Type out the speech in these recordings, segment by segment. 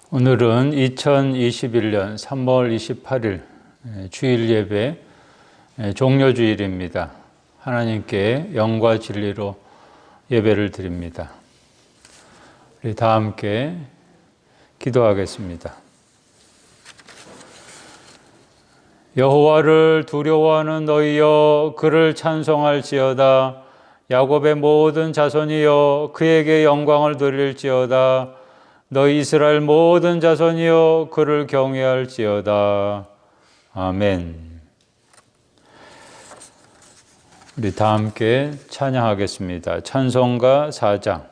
오늘은 2021년 3월 28일 주일 예배 종료주일입니다. 하나님께 영과 진리로 예배를 드립니다. 우리 다 함께 기도하겠습니다. 여호와를 두려워하는 너희여 그를 찬송할지어다. 야곱의 모든 자손이여 그에게 영광을 돌릴지어다. 너희 이스라엘 모든 자손이여 그를 경외할지어다. 아멘. 우리 다 함께 찬양하겠습니다. 찬송가 4장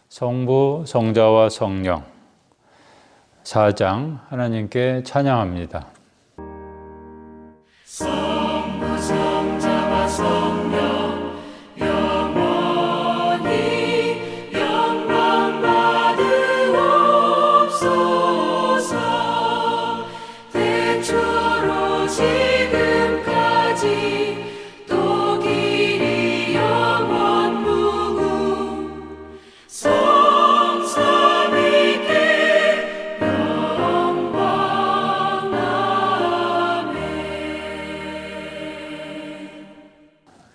성부, 성자와 성령 4장 하나님께 찬양합니다. 성부, 성자와 성령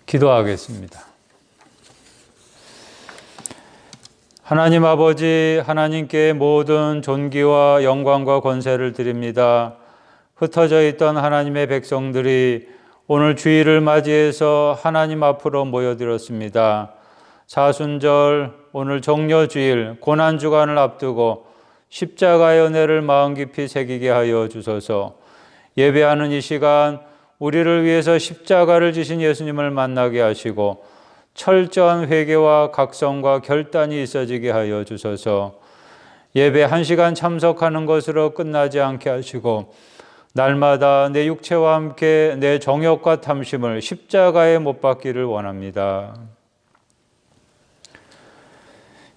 기도하겠습니다. 하나님 아버지, 하나님께 모든 존귀와 영광과 권세를 드립니다. 흩어져 있던 하나님의 백성들이 오늘 주일을 맞이해서 하나님 앞으로 모여들었습니다. 사순절, 오늘 종려주일, 고난주간을 앞두고 십자가의 은혜를 마음 깊이 새기게 하여 주소서. 예배하는 이 시간 우리를 위해서 십자가를 지신 예수님을 만나게 하시고 철저한 회개와 각성과 결단이 있어지게 하여 주소서. 예배 1시간 참석하는 것으로 끝나지 않게 하시고 날마다 내 육체와 함께 내 정욕과 탐심을 십자가에 못 박기를 원합니다.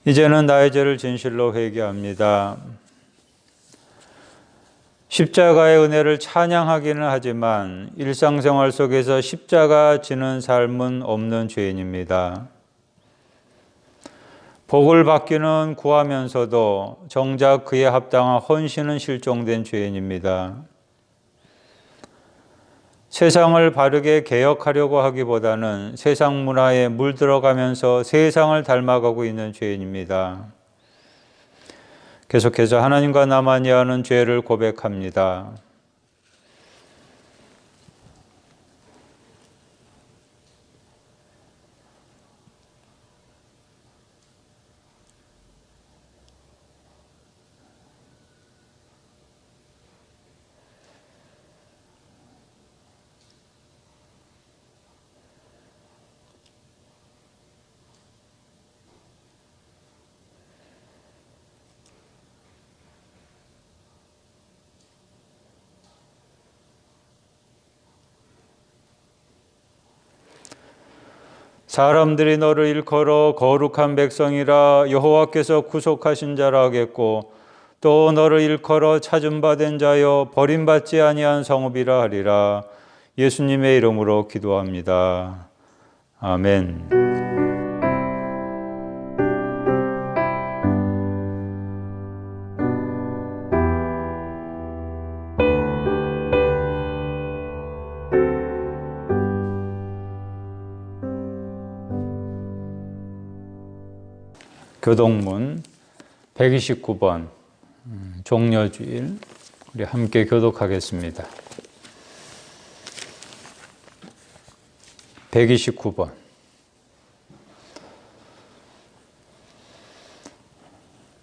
이제는 나의 죄를 진실로 회개합니다. 십자가의 은혜를 찬양하기는 하지만 일상생활 속에서 십자가 지는 삶은 없는 죄인입니다. 복을 받기는 구하면서도 정작 그에 합당한 헌신은 실종된 죄인입니다. 세상을 바르게 개혁하려고 하기보다는 세상 문화에 물들어가면서 세상을 닮아가고 있는 죄인입니다. 계속해서 하나님과 나만이 하는 죄를 고백합니다. 사람들이 너를 일컬어 거룩한 백성이라 여호와께서 구속하신 자라 하겠고 또 너를 일컬어 찾음 받은 자여 버림받지 아니한 성읍이라 하리라. 예수님의 이름으로 기도합니다. 아멘. 교독문 129번 종려주일 우리 함께 교독하겠습니다. 129번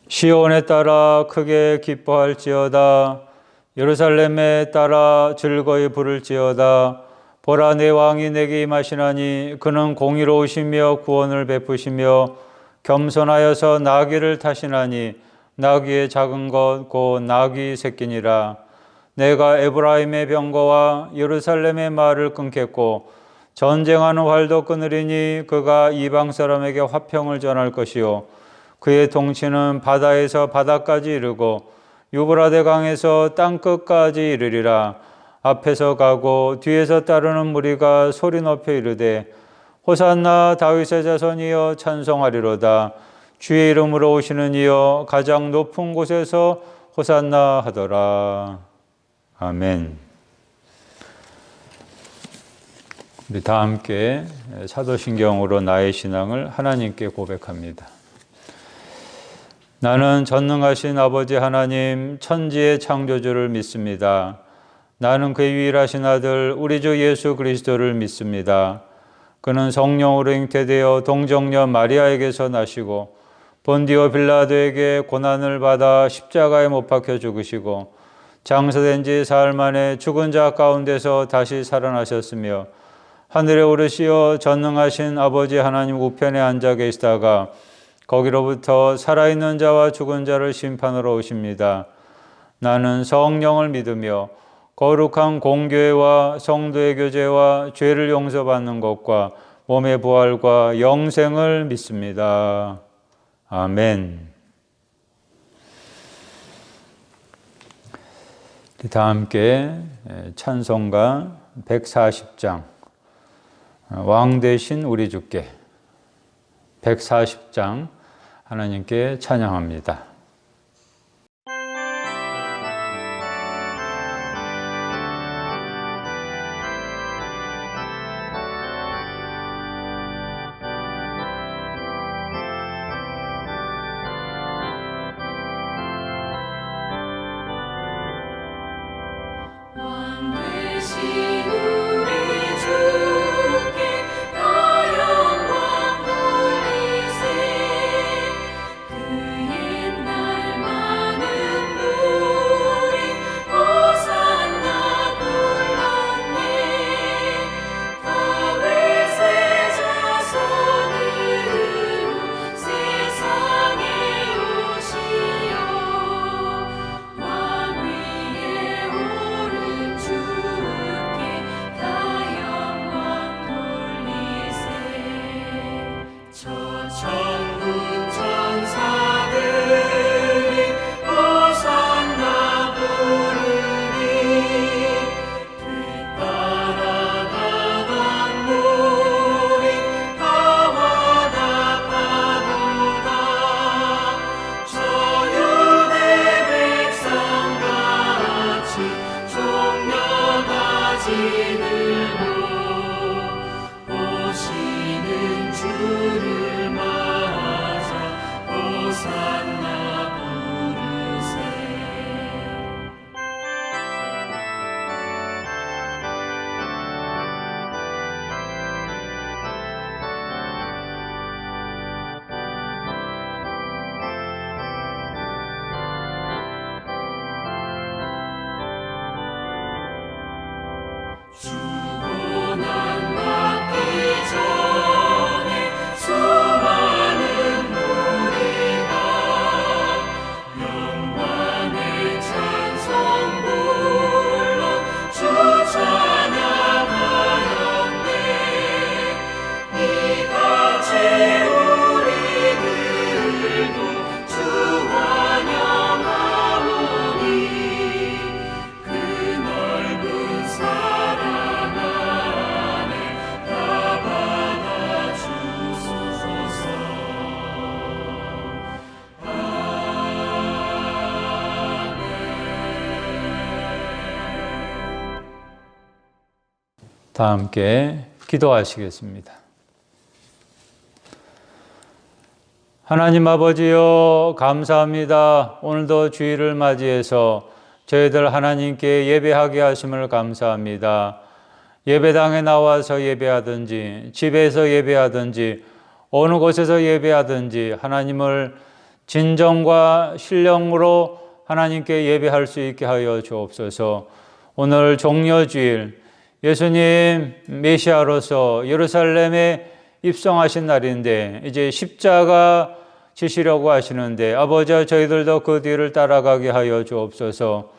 시온에 따라 크게 기뻐할지어다. 예루살렘에 따라 즐거이 부를지어다. 보라, 내 왕이 내게 임하시나니 그는 공의로우시며 구원을 베푸시며 겸손하여서 나귀를 타시나니 나귀의 작은 것 곧 나귀 새끼니라. 내가 에브라임의 병거와 예루살렘의 말을 끊겠고 전쟁하는 활도 끊으리니 그가 이방 사람에게 화평을 전할 것이요 그의 통치는 바다에서 바다까지 이르고 유브라데 강에서 땅끝까지 이르리라. 앞에서 가고 뒤에서 따르는 무리가 소리 높여 이르되 호산나 다윗의 자손이여 찬송하리로다. 주의 이름으로 오시는 이여 가장 높은 곳에서 호산나 하더라. 아멘. 우리 다 함께 사도신경으로 나의 신앙을 하나님께 고백합니다. 나는 전능하신 아버지 하나님 천지의 창조주를 믿습니다. 나는 그의 유일하신 아들 우리 주 예수 그리스도를 믿습니다. 그는 성령으로 잉태되어 동정녀 마리아에게서 나시고 본디오 빌라도에게 고난을 받아 십자가에 못 박혀 죽으시고 장사된 지 사흘 만에 죽은 자 가운데서 다시 살아나셨으며 하늘에 오르시어 전능하신 아버지 하나님 우편에 앉아 계시다가 거기로부터 살아있는 자와 죽은 자를 심판하러 오십니다. 나는 성령을 믿으며 거룩한 공교회와 성도의 교제와 죄를 용서받는 것과 몸의 부활과 영생을 믿습니다. 아멘. 다 함께 찬송가 140장 왕 되신 우리 주께 140장 하나님께 찬양합니다. 왕 되신 우리 주께 다 영광 돌리세. 그 옛날 많은 무리 호산나 불렀네. 다윗의 자손으로 세상에 오시어 왕 위에 오른 주께 다 영광 돌리세. 저 천군 천사들이 호산나 부르니 뒤따라가던 무리 다 화답하도다. 저 유대 백성같이 종려가지 들고 오시는 주를 맞아 호산나 부르세. 주고난 받기 전에 수많은 무리가 영광의 찬송 불러 주 찬양하였네. 이같이 우리들도 주 환영하오니 그 넓은 사랑 안에 다 받아 주소서. 다 함께 기도하시겠습니다. 하나님 아버지여 감사합니다. 오늘도 주일을 맞이해서 저희들 하나님께 예배하게 하심을 감사합니다. 예배당에 나와서 예배하든지 집에서 예배하든지 어느 곳에서 예배하든지 하나님을 진정과 신령으로 하나님께 예배할 수 있게 하여 주옵소서. 오늘 종려주일 예수님 메시아로서 예루살렘에 입성하신 날인데 이제 십자가 지시려고 하시는데 아버지와 저희들도 그 뒤를 따라가게 하여 주옵소서.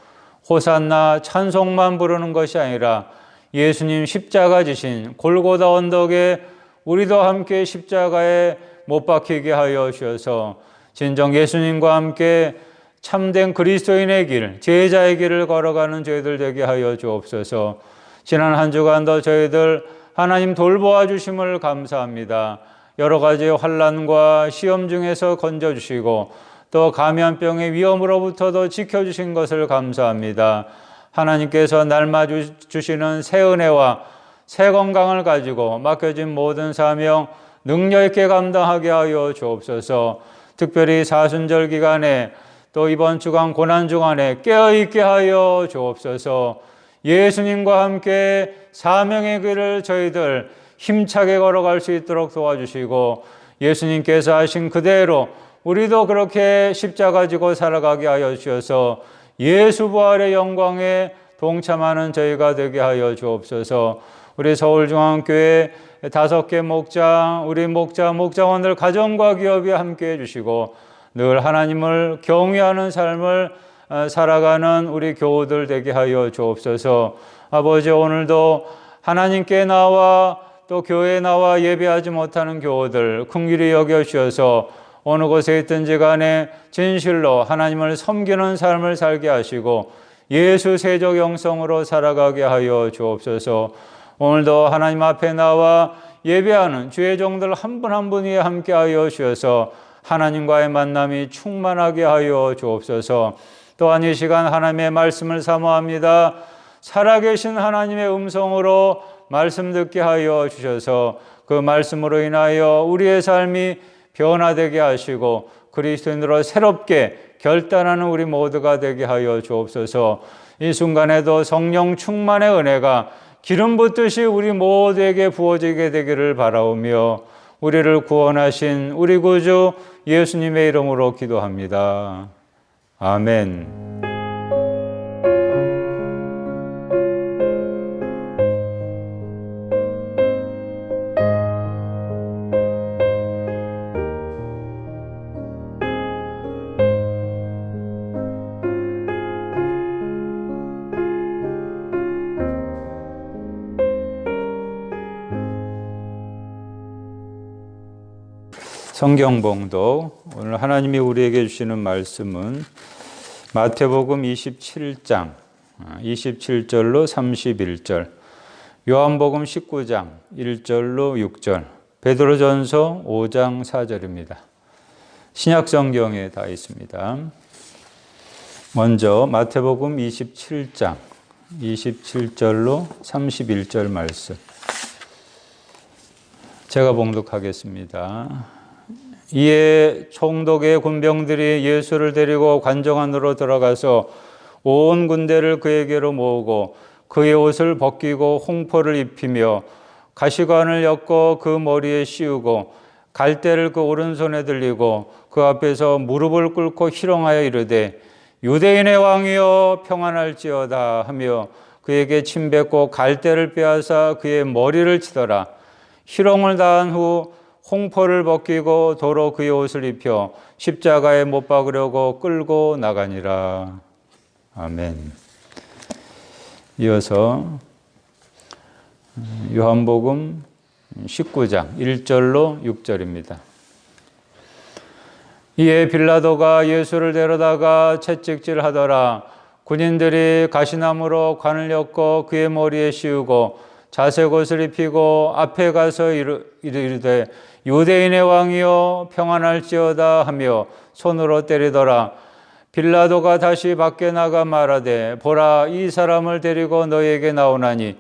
호산나 찬송만 부르는 것이 아니라 예수님 십자가 지신 골고다 언덕에 우리도 함께 십자가에 못 박히게 하여 주셔서 진정 예수님과 함께 참된 그리스도인의 길, 제자의 길을 걸어가는 저희들 되게 하여 주옵소서. 지난 한 주간도 저희들 하나님 돌보아 주심을 감사합니다. 여러 가지 환난과 시험 중에서 건져주시고 또 감염병의 위험으로부터도 지켜주신 것을 감사합니다. 하나님께서 날마다 주시는 새 은혜와 새 건강을 가지고 맡겨진 모든 사명 능력 있게 감당하게 하여 주옵소서. 특별히 사순절 기간에 또 이번 주간 고난 주간에 깨어있게 하여 주옵소서. 예수님과 함께 사명의 길을 저희들 힘차게 걸어갈 수 있도록 도와주시고, 예수님께서 하신 그대로 우리도 그렇게 십자가 지고 살아가게 하여 주셔서 예수 부활의 영광에 동참하는 저희가 되게 하여 주옵소서. 우리 서울중앙교회 5개 목장, 우리 목자원들 가정과 기업이 함께 해주시고 늘 하나님을 경외하는 삶을 살아가는 우리 교우들 되게 하여 주옵소서. 아버지, 오늘도 하나님께 나와 또 교회에 나와 예배하지 못하는 교우들 긍휼히 여겨주셔서 어느 곳에 있든지 간에 진실로 하나님을 섬기는 삶을 살게 하시고 예수 세족 영성으로 살아가게 하여 주옵소서. 오늘도 하나님 앞에 나와 예배하는 주의 종들 한 분 한 분이 함께 하여 주셔서 하나님과의 만남이 충만하게 하여 주옵소서. 또한 이 시간 하나님의 말씀을 사모합니다. 살아계신 하나님의 음성으로 말씀 듣게 하여 주셔서 그 말씀으로 인하여 우리의 삶이 변화되게 하시고 그리스도인으로 새롭게 결단하는 우리 모두가 되게 하여 주옵소서. 이 순간에도 성령 충만의 은혜가 기름 붓듯이 우리 모두에게 부어지게 되기를 바라오며 우리를 구원하신 우리 구주 예수님의 이름으로 기도합니다. 아멘. 성경봉독. 오늘 하나님이 우리에게 주시는 말씀은 마태복음 27장 27절로 31절, 요한복음 19장 1절로 6절, 베드로전서 5장 4절입니다. 신약성경에 다 있습니다. 먼저 마태복음 27장 27절로 31절 말씀 제가 봉독하겠습니다. 이에 총독의 군병들이 예수를 데리고 관정 안으로 들어가서 온 군대를 그에게로 모으고 그의 옷을 벗기고 홍포를 입히며 가시관을 엮어 그 머리에 씌우고 갈대를 그 오른손에 들리고 그 앞에서 무릎을 꿇고 희롱하여 이르되 유대인의 왕이여 평안할지어다 하며 그에게 침뱉고 갈대를 빼앗아 그의 머리를 치더라. 희롱을 다한 후 홍포를 벗기고 도로 그의 옷을 입혀 십자가에 못 박으려고 끌고 나가니라. 아멘. 이어서 요한복음 19장 1절로 6절입니다. 이에 빌라도가 예수를 데려다가 채찍질하더라. 군인들이 가시나무로 관을 엮어 그의 머리에 씌우고 자색 옷을 입히고 앞에 가서 이르되 유대인의 왕이여 평안할지어다 하며 손으로 때리더라. 빌라도가 다시 밖에 나가 말하되 보라, 이 사람을 데리고 너희에게 나오나니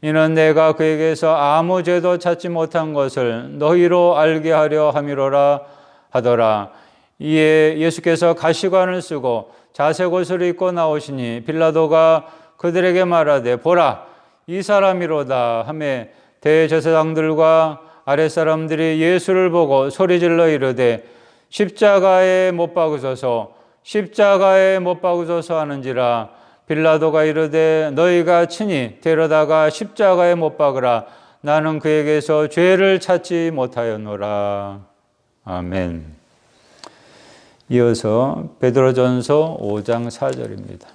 이는 내가 그에게서 아무 죄도 찾지 못한 것을 너희로 알게 하려 함이로라 하더라. 이에 예수께서 가시관을 쓰고 자색 옷을 입고 나오시니 빌라도가 그들에게 말하되 보라, 이 사람이로다 하며 대제사장들과 아랫사람들이 예수를 보고 소리질러 이르되 십자가에 못 박으소서, 십자가에 못 박으소서 하는지라. 빌라도가 이르되 너희가 친히 데려다가 십자가에 못 박으라. 나는 그에게서 죄를 찾지 못하였노라. 아멘. 이어서 베드로전서 5장 4절입니다.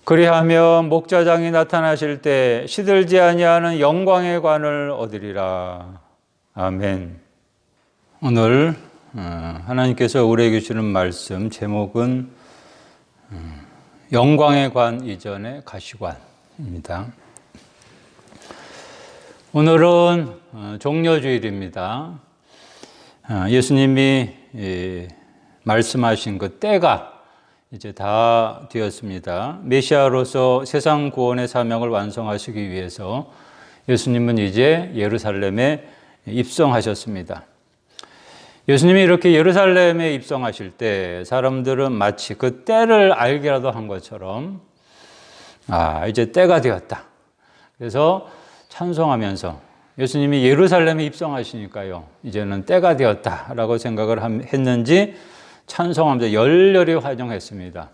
그리하며 목자장이 나타나실 때 시들지 아니하는 영광의 관을 얻으리라. 아멘. 오늘 하나님께서 우리에게 주시는 말씀 제목은 영광의 관 이전의 가시관입니다. 오늘은 종려주일입니다. 예수님이 말씀하신 그 때가 이제 다 되었습니다. 메시아로서 세상 구원의 사명을 완성하시기 위해서 예수님은 이제 예루살렘에 입성하셨습니다. 예수님이 이렇게 예루살렘에 입성하실 때 사람들은 마치 그 때를 알게라도 한 것처럼 이제 때가 되었다. 그래서 찬송하면서 예수님이 예루살렘에 입성하시니까요, 이제는 때가 되었다라고 생각을 했는지 찬송하면서 열렬히 환영했습니다.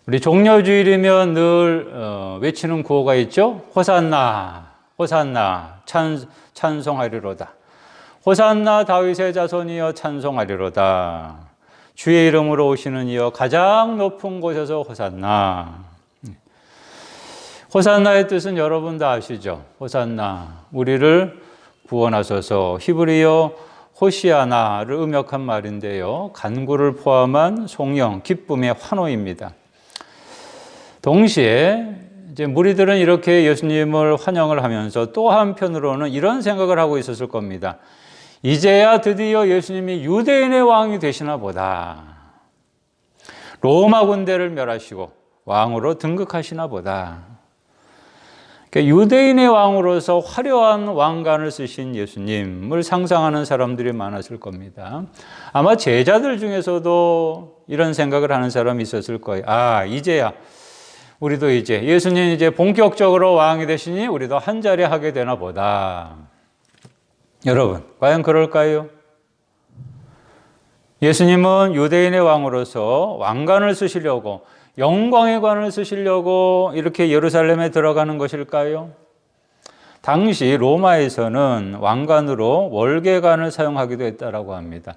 우리 종려주일이면 늘 외치는 구호가 있죠. 호산나, 호산나, 찬송하리로다. 호산나 다윗의 자손이여 찬송하리로다. 주의 이름으로 오시는 이여 가장 높은 곳에서 호산나. 호산나의 뜻은 여러분 다 아시죠? 호산나, 우리를 구원하소서. 히브리어 호시아나를 음역한 말인데요. 간구를 포함한 송영, 기쁨의 환호입니다. 동시에 이제 무리들은 이렇게 예수님을 환영을 하면서 또 한편으로는 이런 생각을 하고 있었을 겁니다. 이제야 드디어 예수님이 유대인의 왕이 되시나 보다. 로마 군대를 멸하시고 왕으로 등극하시나 보다. 유대인의 왕으로서 화려한 왕관을 쓰신 예수님을 상상하는 사람들이 많았을 겁니다. 아마 제자들 중에서도 이런 생각을 하는 사람이 있었을 거예요. 이제야 우리도 이제 예수님 이제 본격적으로 왕이 되시니 우리도 한 자리 하게 되나 보다. 여러분, 과연 그럴까요? 예수님은 유대인의 왕으로서 왕관을 쓰시려고, 영광의 관을 쓰시려고 이렇게 예루살렘에 들어가는 것일까요? 당시 로마에서는 왕관으로 월계관을 사용하기도 했다라고 합니다.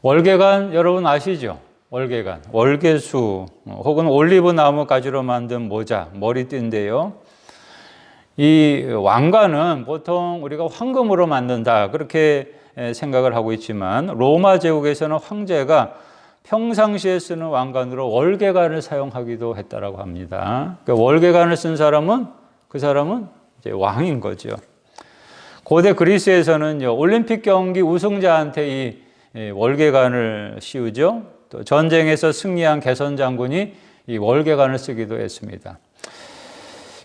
월계관 여러분 아시죠? 월계관, 월계수 혹은 올리브 나무 가지로 만든 모자, 머리띠인데요. 이 왕관은 보통 우리가 황금으로 만든다 그렇게 생각을 하고 있지만 로마 제국에서는 황제가 평상시에 쓰는 왕관으로 월계관을 사용하기도 했다라고 합니다. 그러니까 월계관을 쓴 사람은 그 사람은 이제 왕인 거죠. 고대 그리스에서는 올림픽 경기 우승자한테 이 월계관을 씌우죠. 또 전쟁에서 승리한 개선 장군이 이 월계관을 쓰기도 했습니다.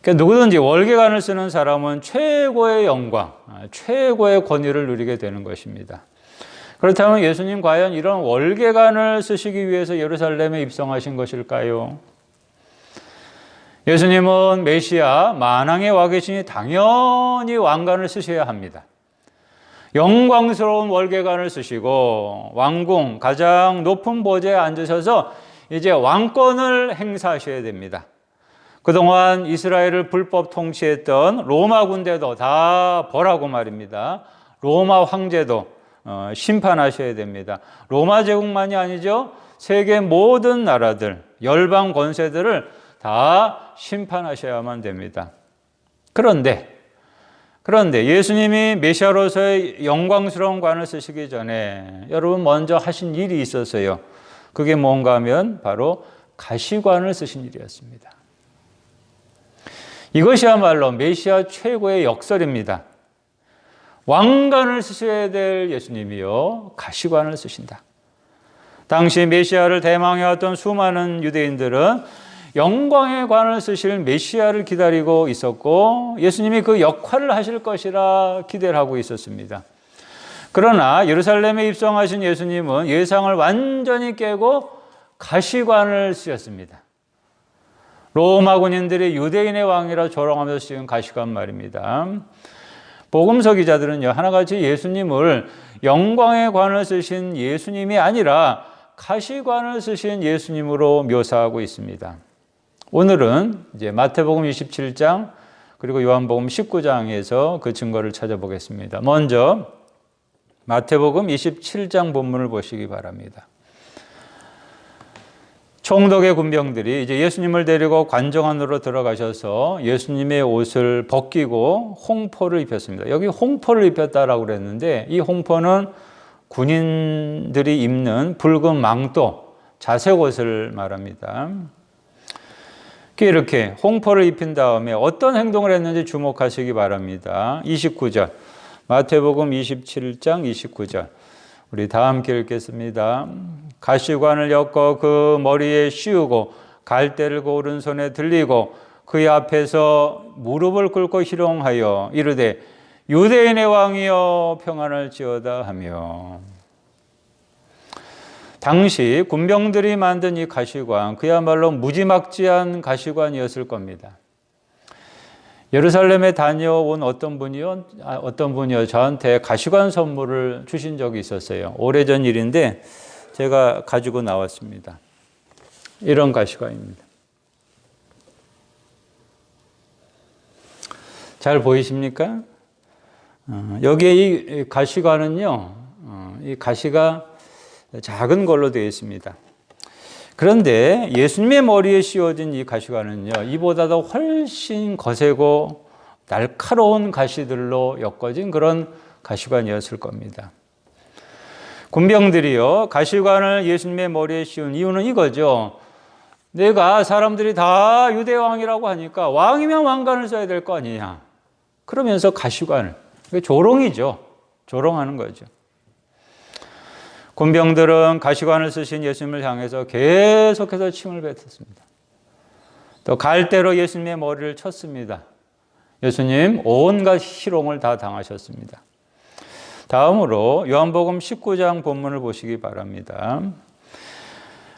그러니까 누구든지 월계관을 쓰는 사람은 최고의 영광, 최고의 권위를 누리게 되는 것입니다. 그렇다면 예수님 과연 이런 월계관을 쓰시기 위해서 예루살렘에 입성하신 것일까요? 예수님은 메시아 만왕의 와 계시니 당연히 왕관을 쓰셔야 합니다. 영광스러운 월계관을 쓰시고 왕궁 가장 높은 보좌에 앉으셔서 이제 왕권을 행사하셔야 됩니다. 그동안 이스라엘을 불법 통치했던 로마 군대도 다 벌하고 말입니다. 로마 황제도 심판하셔야 됩니다. 로마 제국만이 아니죠. 세계 모든 나라들, 열방 권세들을 다 심판하셔야만 됩니다. 그런데 예수님이 메시아로서의 영광스러운 관을 쓰시기 전에 여러분 먼저 하신 일이 있었어요. 그게 뭔가 하면 바로 가시관을 쓰신 일이었습니다. 이것이야말로 메시아 최고의 역설입니다. 왕관을 쓰셔야 될 예수님이요, 가시관을 쓰신다. 당시 메시아를 대망해왔던 수많은 유대인들은 영광의 관을 쓰실 메시아를 기다리고 있었고 예수님이 그 역할을 하실 것이라 기대를 하고 있었습니다. 그러나 예루살렘에 입성하신 예수님은 예상을 완전히 깨고 가시관을 쓰셨습니다. 로마 군인들이 유대인의 왕이라 조롱하면서 쓰인 가시관 말입니다. 복음서 기자들은요, 하나같이 예수님을 영광의 관을 쓰신 예수님이 아니라 가시관을 쓰신 예수님으로 묘사하고 있습니다. 오늘은 이제 마태복음 27장 그리고 요한복음 19장에서 그 증거를 찾아보겠습니다. 먼저 마태복음 27장 본문을 보시기 바랍니다. 총독의 군병들이 이제 예수님을 데리고 관정 안으로 들어가셔서 예수님의 옷을 벗기고 홍포를 입혔습니다. 여기 홍포를 입혔다라고 그랬는데 이 홍포는 군인들이 입는 붉은 망토, 자색 옷을 말합니다. 이렇게 홍포를 입힌 다음에 어떤 행동을 했는지 주목하시기 바랍니다. 29절, 마태복음 27장 29절. 우리 다 함께 읽겠습니다. 가시관을 엮어 그 머리에 씌우고 갈대를 그 오른손에 들리고 그의 앞에서 무릎을 꿇고 희롱하여 이르되 유대인의 왕이여 평안할지어다 하며. 당시 군병들이 만든 이 가시관, 그야말로 무지막지한 가시관이었을 겁니다. 예루살렘에 다녀온 어떤 분이요 저한테 가시관 선물을 주신 적이 있었어요. 오래전 일인데 제가 가지고 나왔습니다. 이런 가시관입니다. 잘 보이십니까? 여기에 이 가시관은요, 이 가시가 작은 걸로 되어 있습니다. 그런데 예수님의 머리에 씌워진 이 가시관은요, 이보다도 훨씬 거세고 날카로운 가시들로 엮어진 그런 가시관이었을 겁니다. 군병들이요, 가시관을 예수님의 머리에 씌운 이유는 이거죠. 내가 사람들이 다 유대 왕이라고 하니까 왕이면 왕관을 써야 될 거 아니냐. 그러면서 가시관을, 조롱이죠. 조롱하는 거죠. 군병들은 가시관을 쓰신 예수님을 향해서 계속해서 침을 뱉었습니다. 또 갈대로 예수님의 머리를 쳤습니다. 예수님 온갖 희롱을 다 당하셨습니다. 다음으로 요한복음 19장 본문을 보시기 바랍니다.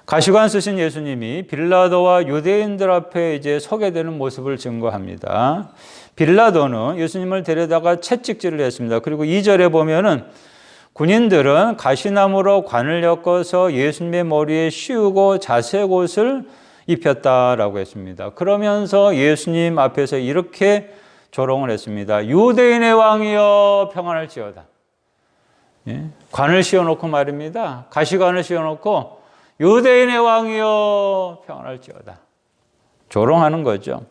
가시관 쓰신 예수님이 빌라도와 유대인들 앞에 이제 서게 되는 모습을 증거합니다. 빌라도는 예수님을 데려다가 채찍질을 했습니다. 그리고 2절에 보면은 군인들은 가시나무로 관을 엮어서 예수님의 머리에 씌우고 자색 옷을 입혔다라고 했습니다. 그러면서 예수님 앞에서 이렇게 조롱을 했습니다. 유대인의 왕이여 평안할지어다. 예? 관을 씌워놓고 말입니다. 가시관을 씌워놓고 유대인의 왕이여 평안할지어다. 조롱하는 거죠.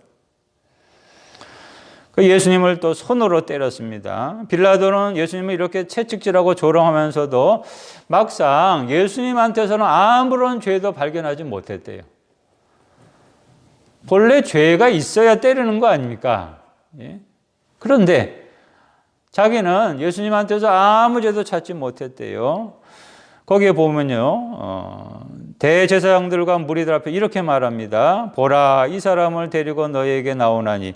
예수님을 또 손으로 때렸습니다. 빌라도는 예수님을 이렇게 채찍질하고 조롱하면서도 막상 예수님한테서는 아무런 죄도 발견하지 못했대요. 본래 죄가 있어야 때리는 거 아닙니까? 예? 그런데 자기는 예수님한테서 아무 죄도 찾지 못했대요. 거기에 보면요, 대제사장들과 무리들 앞에 이렇게 말합니다. 보라, 이 사람을 데리고 너에게 나오나니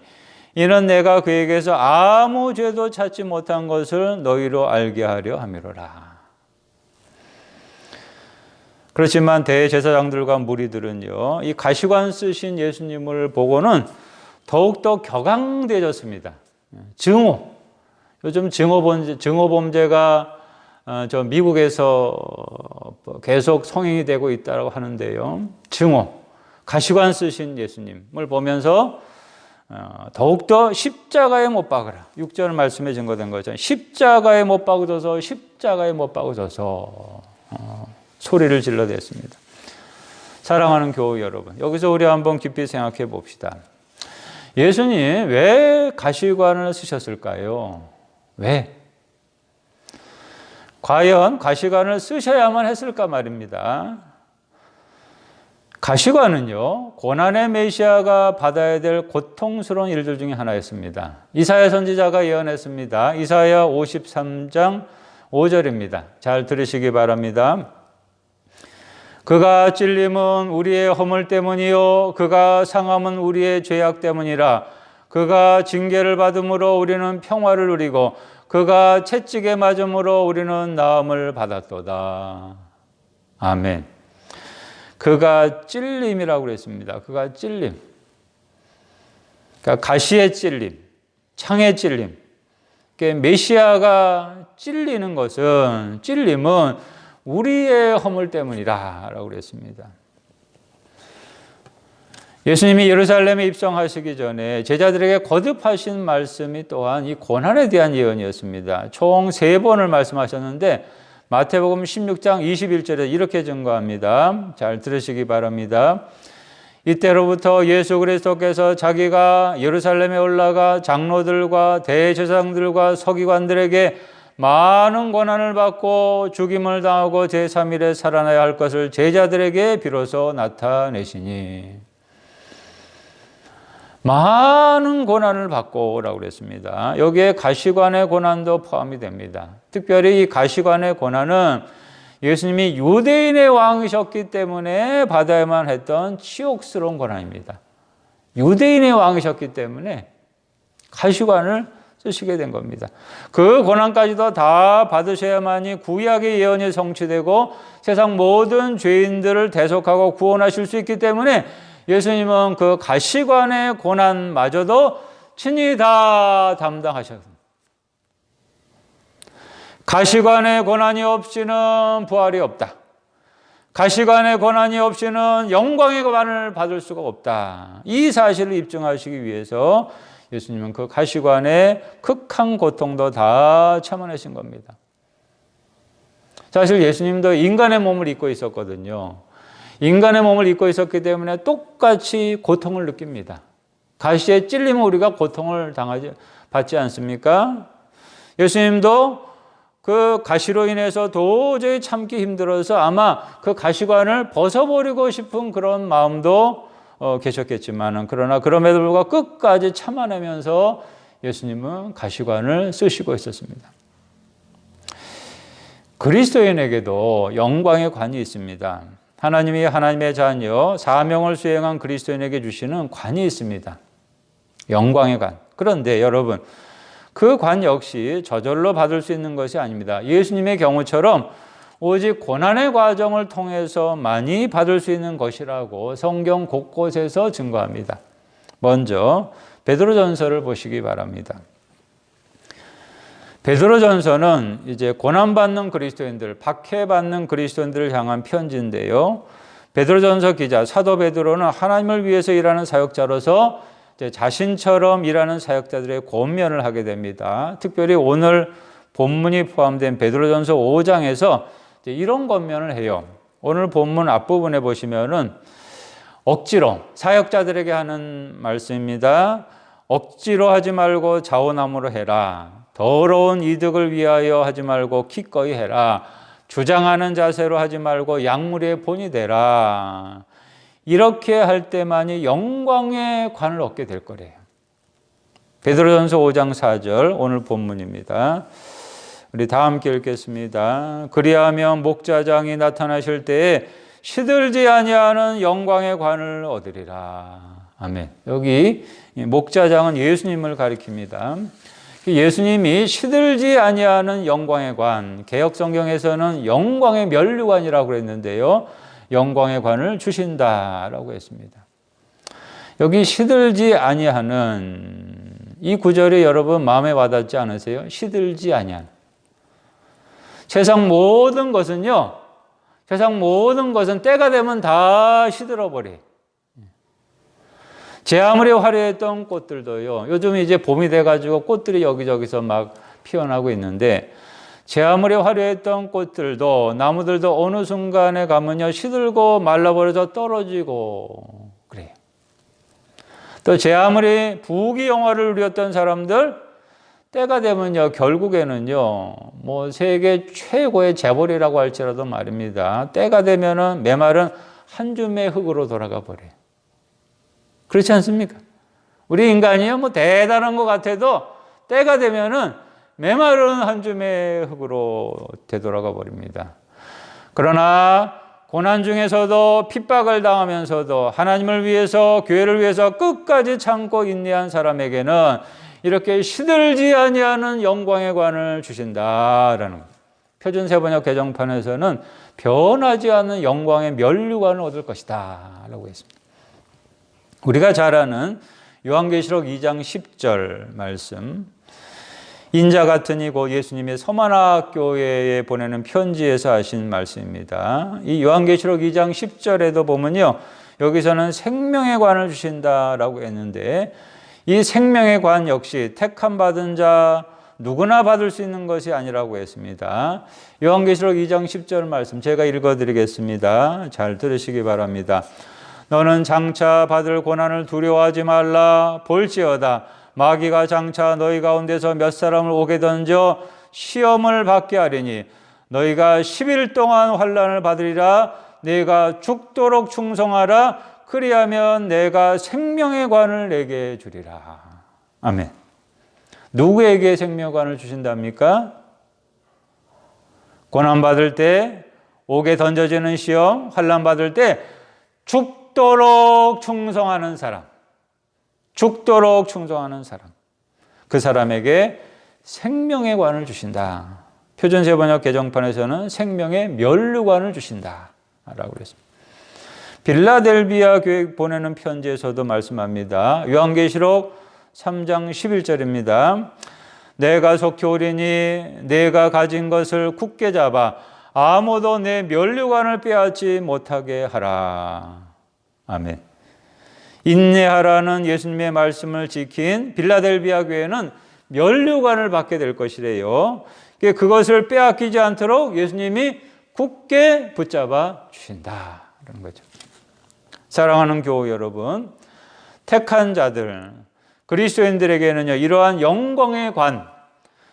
이는 내가 그에게서 아무 죄도 찾지 못한 것을 너희로 알게 하려 함이로라. 그렇지만 대제사장들과 무리들은요, 이 가시관 쓰신 예수님을 보고는 더욱더 격앙되어졌습니다. 증오. 요즘 증오범죄가 저 미국에서 계속 성행이 되고 있다고 하는데요. 증오. 가시관 쓰신 예수님을 보면서 더욱더 십자가에 못 박으라. 6절 말씀에 증거된 거죠. 십자가에 못 박으소서, 십자가에 못 박으소서 소리를 질러댔습니다. 사랑하는 교우 여러분, 여기서 우리 한번 깊이 생각해 봅시다. 예수님 왜 가시관을 쓰셨을까요? 왜? 과연 가시관을 쓰셔야만 했을까 말입니다. 가시관은요, 고난의 메시아가 받아야 될 고통스러운 일들 중에 하나였습니다. 이사야 선지자가 예언했습니다. 이사야 53장 5절입니다. 잘 들으시기 바랍니다. 그가 찔림은 우리의 허물 때문이요 그가 상함은 우리의 죄악 때문이라. 그가 징계를 받음으로 우리는 평화를 누리고 그가 채찍에 맞음으로 우리는 나음을 받았도다. 아멘. 그가 찔림이라고 그랬습니다. 그가 찔림. 그러니까 가시의 찔림, 창의 찔림. 그러니까 메시아가 찔림은 우리의 허물 때문이라고 그랬습니다. 예수님이 예루살렘에 입성하시기 전에 제자들에게 거듭하신 말씀이 또한 이 고난에 대한 예언이었습니다. 총 3번을 말씀하셨는데 마태복음 16장 21절에 이렇게 증거합니다. 잘 들으시기 바랍니다. 이때로부터 예수 그리스도께서 자기가 예루살렘에 올라가 장로들과 대제사장들과 서기관들에게 많은 고난을 받고 죽임을 당하고 제3일에 살아나야 할 것을 제자들에게 비로소 나타내시니. 많은 고난을 받고라고 그랬습니다. 여기에 가시관의 고난도 포함이 됩니다. 특별히 이 가시관의 고난은 예수님이 유대인의 왕이셨기 때문에 받아야만 했던 치욕스러운 고난입니다. 유대인의 왕이셨기 때문에 가시관을 쓰시게 된 겁니다. 그 고난까지도 다 받으셔야만이 구약의 예언이 성취되고 세상 모든 죄인들을 대속하고 구원하실 수 있기 때문에 예수님은 그 가시관의 고난마저도 친히 다 담당하셨습니다. 가시관의 고난이 없이는 부활이 없다. 가시관의 고난이 없이는 영광의 고난을 받을 수가 없다. 이 사실을 입증하시기 위해서 예수님은 그 가시관의 극한 고통도 다 참아내신 겁니다. 사실 예수님도 인간의 몸을 입고 있었거든요. 인간의 몸을 입고 있었기 때문에 똑같이 고통을 느낍니다. 가시에 찔리면 우리가 고통을 받지 않습니까? 예수님도 그 가시로 인해서 도저히 참기 힘들어서 아마 그 가시관을 벗어버리고 싶은 그런 마음도 계셨겠지만, 그러나 그럼에도 불구하고 끝까지 참아내면서 예수님은 가시관을 쓰시고 있었습니다. 그리스도인에게도 영광의 관이 있습니다. 하나님이 하나님의 자녀, 사명을 수행한 그리스도인에게 주시는 관이 있습니다. 영광의 관. 그런데 여러분, 그 관 역시 저절로 받을 수 있는 것이 아닙니다. 예수님의 경우처럼 오직 고난의 과정을 통해서 많이 받을 수 있는 것이라고 성경 곳곳에서 증거합니다. 먼저 베드로전서를 보시기 바랍니다. 베드로전서는 이제 고난받는 그리스도인들, 박해받는 그리스도인들을 향한 편지인데요. 베드로전서 기자 사도 베드로는 하나님을 위해서 일하는 사역자로서 자신처럼 일하는 사역자들의 권면을 하게 됩니다. 특별히 오늘 본문이 포함된 베드로전서 5장에서 이런 권면을 해요. 오늘 본문 앞부분에 보시면은 억지로 사역자들에게 하는 말씀입니다. 억지로 하지 말고 자원함으로 해라. 더러운 이득을 위하여 하지 말고 기꺼이 해라. 주장하는 자세로 하지 말고 약물의 본이 되라. 이렇게 할 때만이 영광의 관을 얻게 될 거래요. 베드로전서 5장 4절 오늘 본문입니다. 우리 다 함께 읽겠습니다. 그리하면 목자장이 나타나실 때에 시들지 아니하는 영광의 관을 얻으리라. 아멘. 여기 목자장은 예수님을 가리킵니다. 예수님이 시들지 아니하는 영광의 관, 개역 성경에서는 영광의 면류관이라고 그랬는데요. 영광의 관을 주신다라고 했습니다. 여기 시들지 아니하는 이 구절이 여러분 마음에 와닿지 않으세요? 시들지 아니하는. 세상 모든 것은요, 세상 모든 것은 때가 되면 다 시들어버려. 제 아무리 화려했던 꽃들도요, 요즘 이제 봄이 돼가지고 꽃들이 여기저기서 막 피어나고 있는데, 제 아무리 화려했던 꽃들도 나무들도 어느 순간에 가면요 시들고 말라버려져 떨어지고 그래요. 또 제 아무리 부귀영화를 누렸던 사람들 때가 되면요 결국에는요 뭐 세계 최고의 재벌이라고 할지라도 말입니다. 때가 되면은 메말은 한 줌의 흙으로 돌아가 버려요. 그렇지 않습니까? 우리 인간이요 뭐 대단한 것 같아도 때가 되면은 메마른 한 줌의 흙으로 되돌아가 버립니다. 그러나 고난 중에서도 핍박을 당하면서도 하나님을 위해서 교회를 위해서 끝까지 참고 인내한 사람에게는 이렇게 시들지 아니하는 영광의 관을 주신다라는 것. 표준 세번역 개정판에서는 변하지 않는 영광의 면류관을 얻을 것이다 라고 했습니다. 우리가 잘 아는 요한계시록 2장 10절 말씀, 인자 같으니 곧 예수님의 서만화 교회에 보내는 편지에서 하신 말씀입니다. 이 요한계시록 2장 10절에도 보면요, 여기서는 생명의 관을 주신다라고 했는데 이 생명의 관 역시 택함 받은 자 누구나 받을 수 있는 것이 아니라고 했습니다. 요한계시록 2장 10절 말씀 제가 읽어드리겠습니다. 잘 들으시기 바랍니다. 너는 장차 받을 고난을 두려워하지 말라. 볼지어다 마귀가 장차 너희 가운데서 몇 사람을 오게 던져 시험을 받게 하리니 너희가 10일 동안 환난을 받으리라. 내가 죽도록 충성하라. 그리하면 내가 생명의 관을 내게 주리라. 아멘. 누구에게 생명의 관을 주신답니까? 고난받을 때 옥에 던져지는 시험, 환난 받을 때 죽도록 충성하는 사람, 죽도록 충성하는 사람, 그 사람에게 생명의 관을 주신다. 표준세번역 개정판에서는 생명의 면류관을 주신다 라고 그랬습니다. 빌라델비아 교회 보내는 편지에서도 말씀합니다. 요한계시록 3장 11절입니다. 내가 속히 오리니 내가 가진 것을 굳게 잡아 아무도 내 면류관을 빼앗지 못하게 하라. 아멘. 인내하라는 예수님의 말씀을 지킨 빌라델비아 교회는 면류관을 받게 될 것이래요. 그것을 빼앗기지 않도록 예수님이 굳게 붙잡아 주신다라는 거죠. 사랑하는 교우 여러분, 택한 자들, 그리스도인들에게는요, 이러한 영광의 관,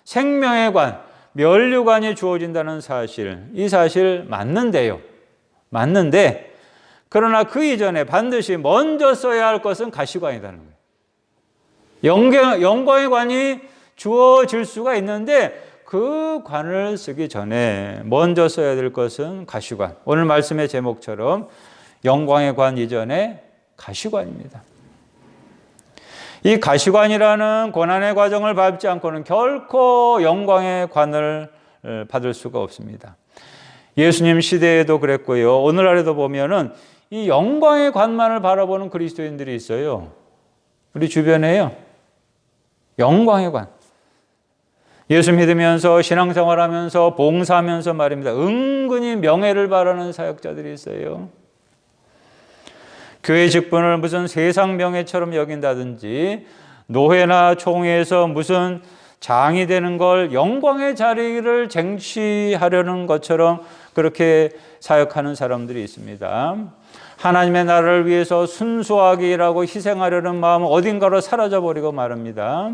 생명의 관, 면류관이 주어진다는 사실, 이 사실 맞는데요. 맞는데, 그러나 그 이전에 반드시 먼저 써야 할 것은 가시관이라는 거예요. 영광의 관이 주어질 수가 있는데 그 관을 쓰기 전에 먼저 써야 될 것은 가시관. 오늘 말씀의 제목처럼 영광의 관 이전에 가시관입니다. 이 가시관이라는 고난의 과정을 밟지 않고는 결코 영광의 관을 받을 수가 없습니다. 예수님 시대에도 그랬고요. 오늘날에도 보면은 이 영광의 관만을 바라보는 그리스도인들이 있어요. 우리 주변에요. 영광의 관. 예수 믿으면서 신앙생활하면서 봉사하면서 말입니다. 은근히 명예를 바라는 사역자들이 있어요. 교회 직분을 무슨 세상 명예처럼 여긴다든지 노회나 총회에서 무슨 장이 되는 걸 영광의 자리를 쟁취하려는 것처럼 그렇게 사역하는 사람들이 있습니다. 하나님의 나라를 위해서 순수하게 일하고 희생하려는 마음은 어딘가로 사라져버리고 말합니다.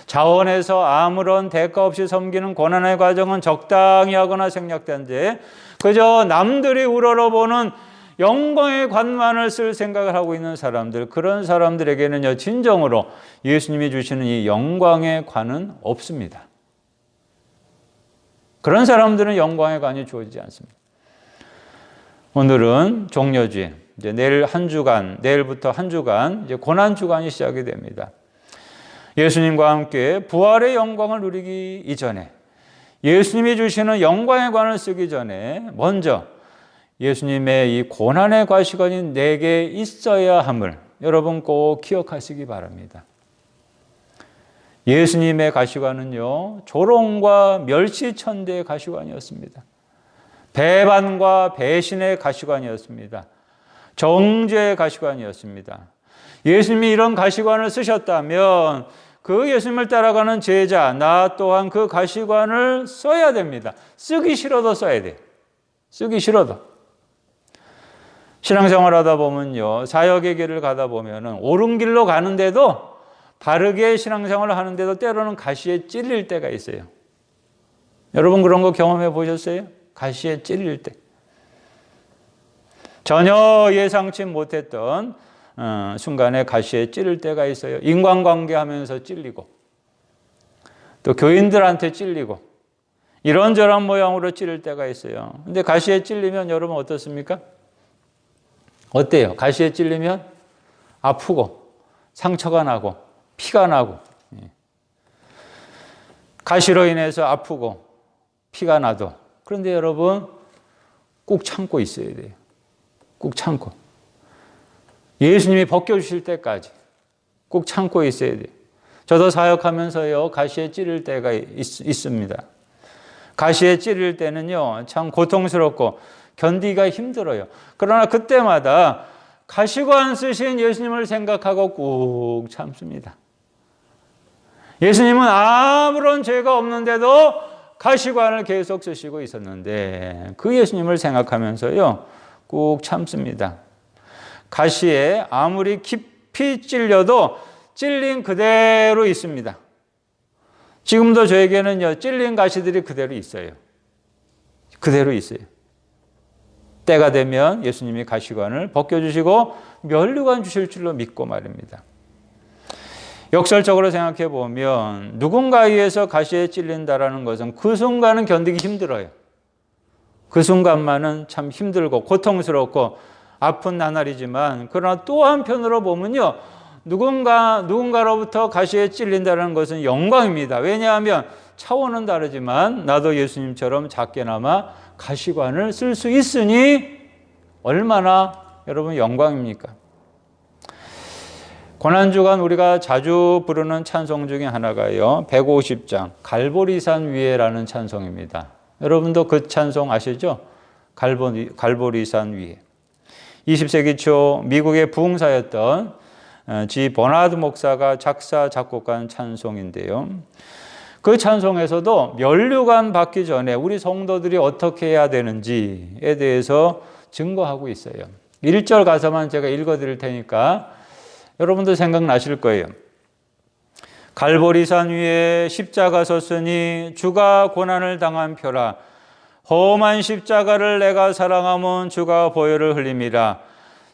자원에서 아무런 대가 없이 섬기는 고난의 과정은 적당히 하거나 생략된데 그저 남들이 우러러보는 영광의 관만을 쓸 생각을 하고 있는 사람들, 그런 사람들에게는요, 진정으로 예수님이 주시는 이 영광의 관은 없습니다. 그런 사람들은 영광의 관이 주어지지 않습니다. 오늘은 종려주일, 이제 내일 한 주간, 내일부터 한 주간, 이제 고난 주간이 시작이 됩니다. 예수님과 함께 부활의 영광을 누리기 이전에, 예수님이 주시는 영광의 관을 쓰기 전에 먼저 예수님의 이 고난의 과시관이 내게 있어야 함을 여러분 꼭 기억하시기 바랍니다. 예수님의 가시관은요, 조롱과 멸시천대의 가시관이었습니다. 배반과 배신의 가시관이었습니다. 정죄의 가시관이었습니다. 예수님이 이런 가시관을 쓰셨다면 그 예수님을 따라가는 제자, 나 또한 그 가시관을 써야 됩니다. 쓰기 싫어도 써야 돼요. 쓰기 싫어도. 신앙생활 하다 보면요, 사역의 길을 가다 보면은 옳은 길로 가는데도 바르게 신앙생활을 하는데도 때로는 가시에 찔릴 때가 있어요. 여러분 그런 거 경험해 보셨어요? 가시에 찔릴 때. 전혀 예상치 못했던 순간에 가시에 찔릴 때가 있어요. 인간관계 하면서 찔리고 또 교인들한테 찔리고 이런저런 모양으로 찔릴 때가 있어요. 근데 가시에 찔리면 여러분 어떻습니까? 어때요? 가시에 찔리면 아프고 상처가 나고 피가 나고, 가시로 인해서 아프고 피가 나도, 그런데 여러분 꼭 참고 있어야 돼요. 꼭 참고. 예수님이 벗겨주실 때까지 꼭 참고 있어야 돼요. 저도 사역하면서요, 가시에 찔릴 때가 있습니다. 가시에 찔릴 때는요, 참 고통스럽고 견디기가 힘들어요. 그러나 그때마다 가시관 쓰신 예수님을 생각하고 꾹 참습니다. 예수님은 아무런 죄가 없는데도 가시관을 계속 쓰시고 있었는데 그 예수님을 생각하면서요, 꾹 참습니다. 가시에 아무리 깊이 찔려도 찔린 그대로 있습니다. 지금도 저에게는요, 찔린 가시들이 그대로 있어요. 그대로 있어요. 때가 되면 예수님이 가시관을 벗겨주시고 면류관 주실 줄로 믿고 말입니다. 역설적으로 생각해 보면 누군가에 의해서 가시에 찔린다라는 것은 그 순간은 견디기 힘들어요. 그 순간만은 참 힘들고 고통스럽고 아픈 나날이지만, 그러나 또 한편으로 보면요, 누군가로부터 가시에 찔린다는 것은 영광입니다. 왜냐하면 차원은 다르지만 나도 예수님처럼 작게나마 가시관을 쓸 수 있으니 얼마나 여러분 영광입니까? 고난주간 우리가 자주 부르는 찬송 중에 하나가요, 150장 갈보리산 위에라는 찬송입니다. 여러분도 그 찬송 아시죠? 갈보리산 위에. 20세기 초 미국의 부흥사였던 지 버나드 목사가 작사 작곡한 찬송인데요, 그 찬송에서도 면류관 받기 전에 우리 성도들이 어떻게 해야 되는지에 대해서 증거하고 있어요. 1절 가사만 제가 읽어드릴 테니까 여러분도 생각나실 거예요. 갈보리산 위에 십자가 섰으니 주가 고난을 당한 표라. 험한 십자가를 내가 사랑하면 주가 보혈을 흘림이라.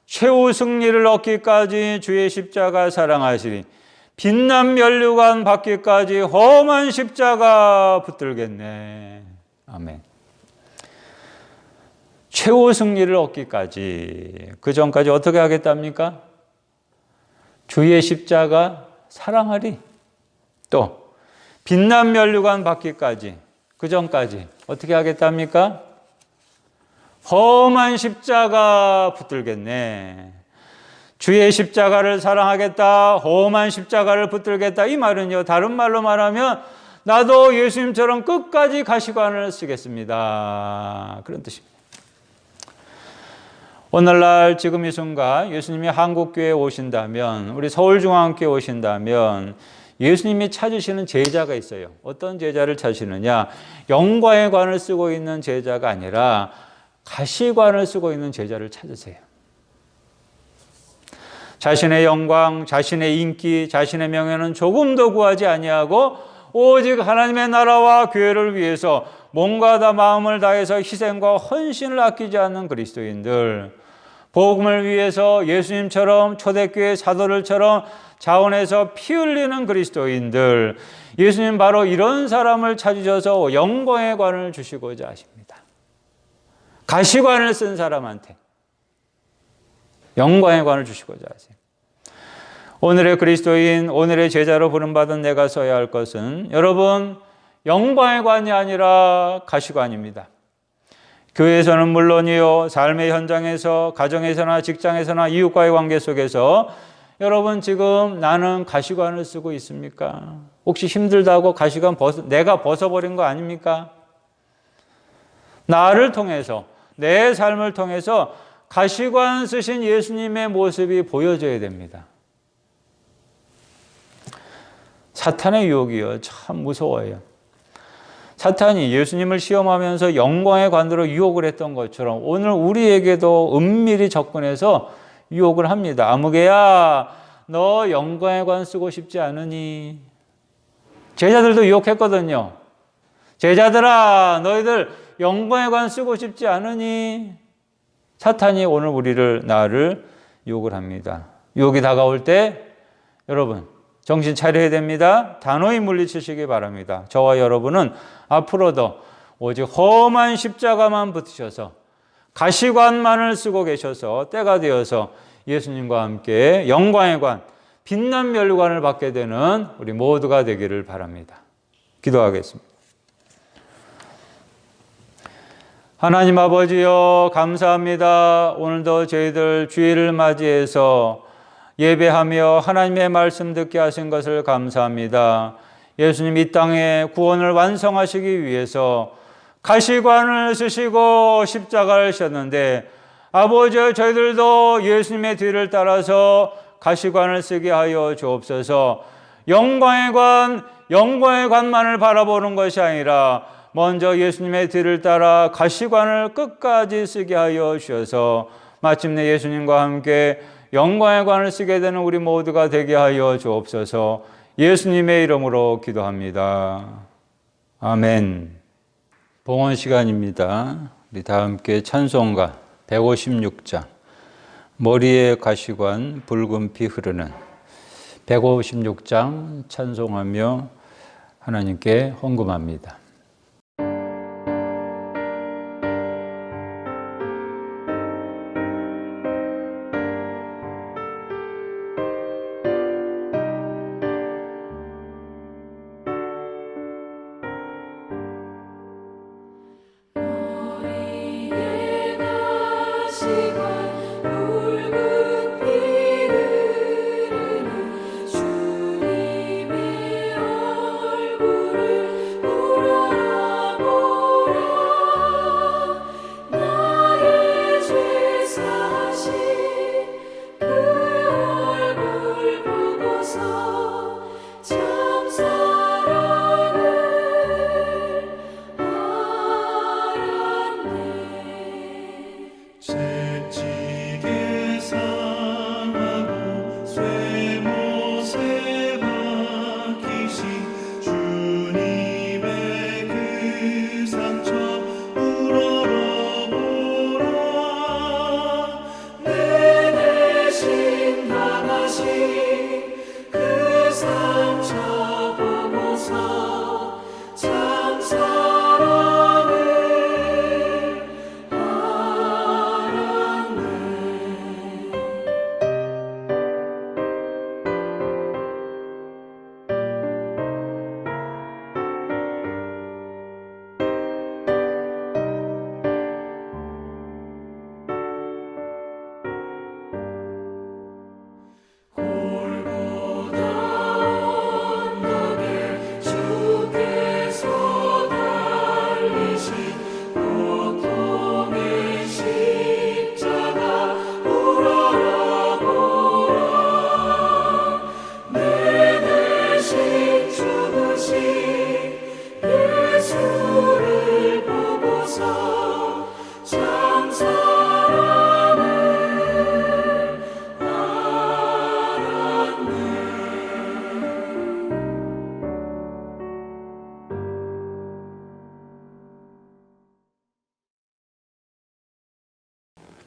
최후 승리를 얻기까지 주의 십자가 사랑하시리. 빛난 면류관 받기까지 험한 십자가 붙들겠네. 아멘. 최후 승리를 얻기까지, 그 전까지 어떻게 하겠답니까? 주의 십자가 사랑하리. 또 빛난 면류관 받기까지, 그 전까지 어떻게 하겠답니까? 험한 십자가 붙들겠네. 주의 십자가를 사랑하겠다, 험한 십자가를 붙들겠다. 이 말은요, 다른 말로 말하면 나도 예수님처럼 끝까지 가시관을 쓰겠습니다, 그런 뜻입니다. 오늘날 지금 이 순간 예수님이 한국교회에 오신다면, 우리 서울중앙교회에 오신다면 예수님이 찾으시는 제자가 있어요. 어떤 제자를 찾으시느냐? 영광의 관을 쓰고 있는 제자가 아니라 가시관을 쓰고 있는 제자를 찾으세요. 자신의 영광, 자신의 인기, 자신의 명예는 조금도 구하지 아니하고 오직 하나님의 나라와 교회를 위해서 몸과 다 마음을 다해서 희생과 헌신을 아끼지 않는 그리스도인들, 복음을 위해서 예수님처럼 초대교회 사도들처럼 자원해서 피 흘리는 그리스도인들, 예수님 바로 이런 사람을 찾으셔서 영광의 관을 주시고자 하십니다. 가시관을 쓴 사람한테 영광의 관을 주시고자 하세요. 오늘의 그리스도인, 오늘의 제자로 부름받은 내가 써야 할 것은 여러분, 영광의 관이 아니라 가시관입니다. 교회에서는 물론이요, 삶의 현장에서, 가정에서나 직장에서나 이웃과의 관계 속에서 여러분, 지금 나는 가시관을 쓰고 있습니까? 혹시 힘들다고 가시관 내가 벗어버린 거 아닙니까? 나를 통해서, 내 삶을 통해서 가시관 쓰신 예수님의 모습이 보여져야 됩니다. 사탄의 유혹이요, 참 무서워요. 사탄이 예수님을 시험하면서 영광의 관으로 유혹을 했던 것처럼 오늘 우리에게도 은밀히 접근해서 유혹을 합니다. 아무개야, 너 영광의 관 쓰고 싶지 않으니? 제자들도 유혹했거든요. 제자들아, 너희들 영광의 관 쓰고 싶지 않으니? 사탄이 오늘 나를 유혹을 합니다. 유혹이 다가올 때 여러분, 정신 차려야 됩니다. 단호히 물리치시기 바랍니다. 저와 여러분은 앞으로도 오직 험한 십자가만 붙으셔서 가시관만을 쓰고 계셔서 때가 되어서 예수님과 함께 영광의 관, 빛난 면류관을 받게 되는 우리 모두가 되기를 바랍니다. 기도하겠습니다. 하나님 아버지여, 감사합니다. 오늘도 저희들 주일을 맞이해서 예배하며 하나님의 말씀 듣게 하신 것을 감사합니다. 예수님 이 땅에 구원을 완성하시기 위해서 가시관을 쓰시고 십자가를 지셨는데, 아버지, 저희들도 예수님의 뒤를 따라서 가시관을 쓰게 하여 주옵소서. 영광의 관만을 바라보는 것이 아니라 먼저 예수님의 뒤를 따라 가시관을 끝까지 쓰게 하여 주셔서 마침내 예수님과 함께 영광의 관을 쓰게 되는 우리 모두가 되게 하여 주옵소서. 예수님의 이름으로 기도합니다. 아멘. 봉헌 시간입니다. 우리 다 함께 찬송가 156장 머리에 가시관 붉은 피 흐르는 156장 찬송하며 하나님께 헌금합니다.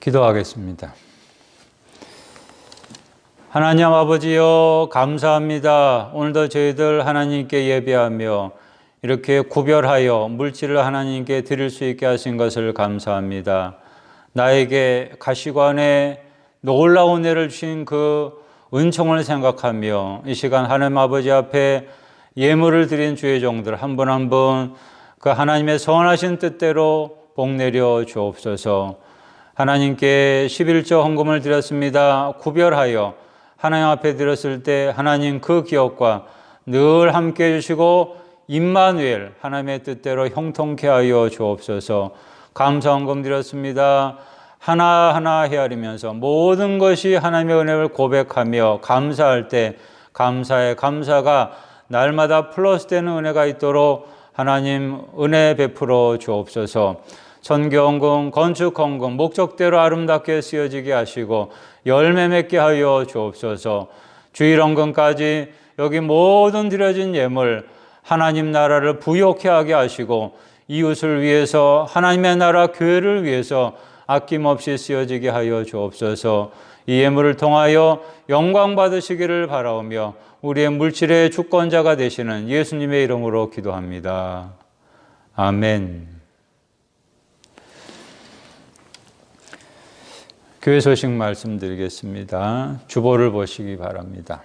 기도하겠습니다. 하나님 아버지여, 감사합니다. 오늘도 저희들 하나님께 예배하며 이렇게 구별하여 물질을 하나님께 드릴 수 있게 하신 것을 감사합니다. 나에게 가시관에 놀라운 은혜를 주신 그 은총을 생각하며 이 시간 하나님 아버지 앞에 예물을 드린 주의 종들 한 분 한 분 그 하나님의 선하신 뜻대로 복 내려 주옵소서. 하나님께 11조 헌금을 드렸습니다. 구별하여 하나님 앞에 드렸을 때 하나님 그 기업과 늘 함께 해주시고 임마누엘 하나님의 뜻대로 형통케 하여 주옵소서. 감사 헌금 드렸습니다. 하나하나 헤아리면서 모든 것이 하나님의 은혜를 고백하며 감사할 때 감사의 감사가 날마다 플러스되는 은혜가 있도록 하나님 은혜 베풀어 주옵소서. 선교헌금, 건축헌금 목적대로 아름답게 쓰여지게 하시고 열매 맺게 하여 주옵소서. 주일헌금까지 여기 모든 드려진 예물 하나님 나라를 부욕케 하게 하시고 이웃을 위해서 하나님의 나라 교회를 위해서 아낌없이 쓰여지게 하여 주옵소서. 이 예물을 통하여 영광 받으시기를 바라오며 우리의 물질의 주권자가 되시는 예수님의 이름으로 기도합니다. 아멘. 교회 소식 말씀드리겠습니다. 주보를 보시기 바랍니다.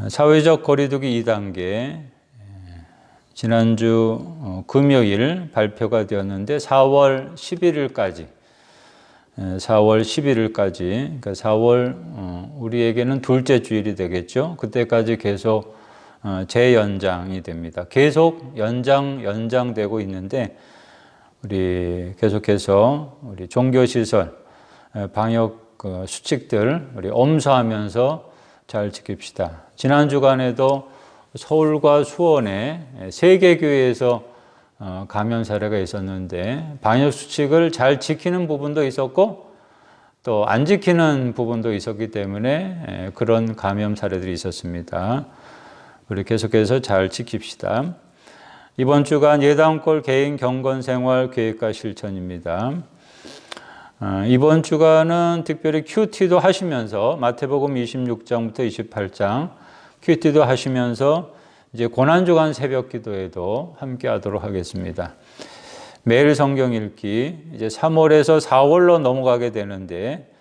사회적 거리두기 2단계 지난주 금요일 발표가 되었는데 4월 11일까지 그러니까 4월 우리에게는 둘째 주일이 되겠죠. 그때까지 계속 재연장이 됩니다. 계속 연장되고 있는데 우리 계속해서 우리 종교시설 방역 수칙들 우리 엄수하면서 잘 지킵시다. 지난 주간에도 서울과 수원에 3개 교회에서 감염 사례가 있었는데 방역 수칙을 잘 지키는 부분도 있었고 또 안 지키는 부분도 있었기 때문에 그런 감염 사례들이 있었습니다. 우리 계속해서 잘 지킵시다. 이번 주간 예당골 개인 경건 생활 계획과 실천입니다. 이번 주간은 특별히 큐티도 하시면서 마태복음 26장부터 28장 큐티도 하시면서 이제 고난주간 새벽 기도에도 함께 하도록 하겠습니다. 매일 성경 읽기 이제 3월에서 4월로 넘어가게 되는데